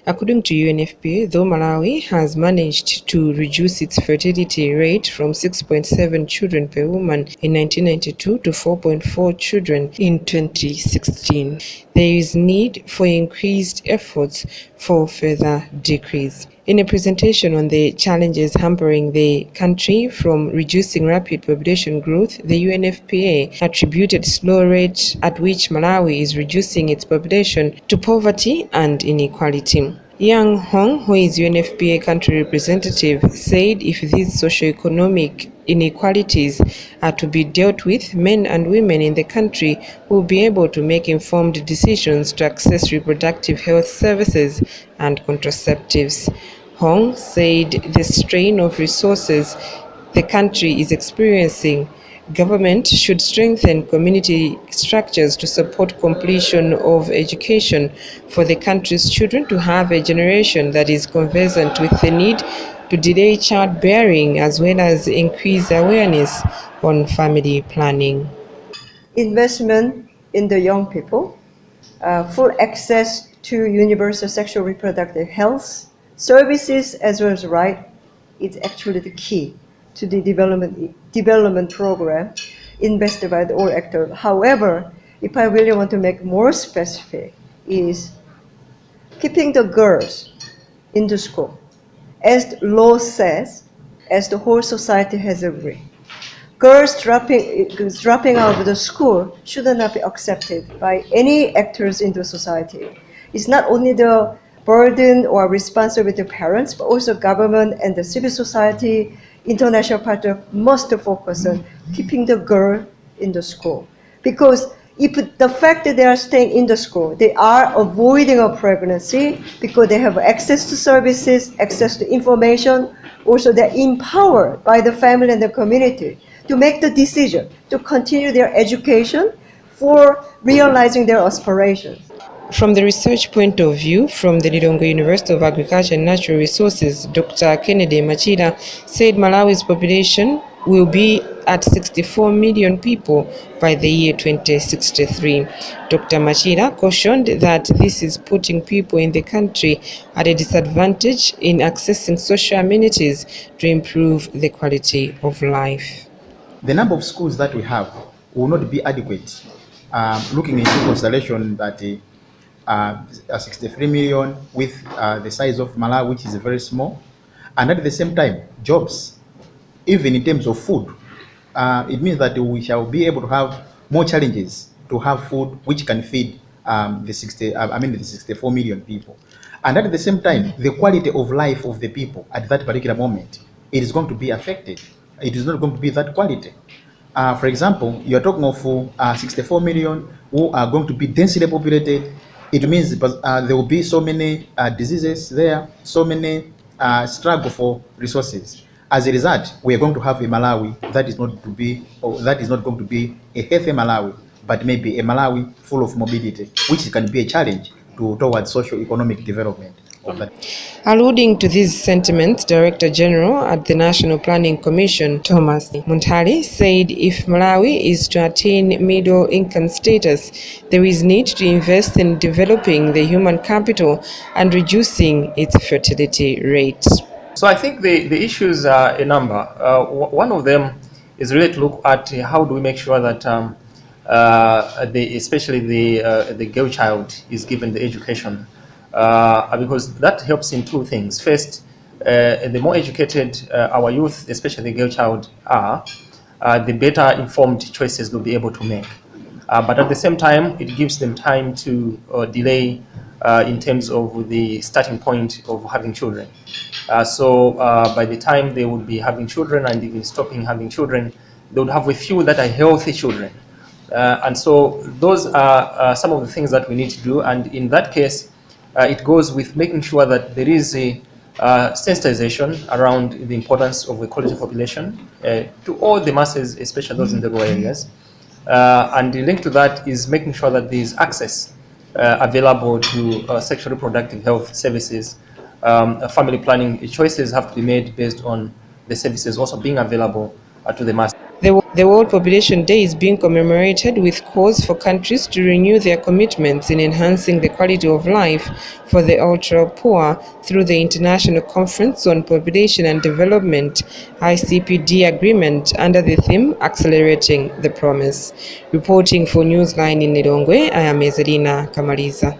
According to UNFPA, though Malawi has managed to reduce its fertility rate from 6.7 children per woman in 1992 to 4.4 children in 2016, there is need for increased efforts for further decrease. In a presentation on the challenges hampering the country from reducing rapid population growth, the UNFPA attributed slow rate at which Malawi is reducing its population to poverty and inequality. Yang Hong, who is UNFPA country representative, said if these socio-economic inequalities are to be dealt with, men and women in the country will be able to make informed decisions to access reproductive health services and contraceptives. Hong said the strain of resources the country is experiencing, government should strengthen community structures to support completion of education for the country's children to have a generation that is conversant with the need to delay childbearing as well as increase awareness on family planning. Investment in the young people, full access to universal sexual reproductive health services as well as right is actually the key to the development program invested by the all actors. However, if I really want to make more specific, is keeping the girls in the school. As the law says, as the whole society has agreed, girls dropping out of the school should not be accepted by any actors in the society. It's not only the burden or responsibility of parents, but also government and the civil society, international partner must focus on keeping the girl in the school. Because if the fact that they are staying in the school, they are avoiding a pregnancy because they have access to services, access to information, also they're empowered by the family and the community to make the decision to continue their education for realizing their aspirations. From the research point of view, from the Lilongwe University of Agriculture and Natural Resources, Dr. Kennedy Machida said Malawi's population will be at 64 million people by the year 2063. Dr. Machida cautioned that this is putting people in the country at a disadvantage in accessing social amenities to improve the quality of life. The number of schools that we have will not be adequate, looking into consideration that 63 million with the size of Malawi, which is very small, and at the same time, jobs, even in terms of food, it means that we shall be able to have more challenges to have food which can feed the 64 million people. And at the same time, the quality of life of the people at that particular moment, it is going to be affected. It is not going to be that quality. For example, you are talking of 64 million who are going to be densely populated. It means there will be so many diseases there, so many struggle for resources. As a result, we are going to have a Malawi that is not going to be a healthy Malawi, but maybe a Malawi full of morbidity, which can be a challenge towards socio-economic development of that. Alluding to these sentiments, Director General at the National Planning Commission, Thomas Muntali, said if Malawi is to attain middle income status, there is need to invest in developing the human capital and reducing its fertility rate. So I think the issues are a number. One of them is really to look at how do we make sure that especially the girl child is given the education. Because that helps in two things. First, the more educated our youth, especially the girl child, are, the better informed choices they'll be able to make. But at the same time, it gives them time to delay in terms of the starting point of having children. So by the time they would be having children and even stopping having children, they would have a few that are healthy children. And so those are some of the things that we need to do. And in that case, it goes with making sure that there is a sensitization around the importance of the quality population to all the masses, especially those in the rural areas. And the link to that is making sure that there is access available to sexual reproductive health services. Family planning choices have to be made based on the services also being available to the masses. The World Population Day is being commemorated with calls for countries to renew their commitments in enhancing the quality of life for the ultra-poor through the International Conference on Population and Development (ICPD) agreement under the theme Accelerating the Promise. Reporting for Newsline in Lilongwe, I am Ezelina Kamaliza.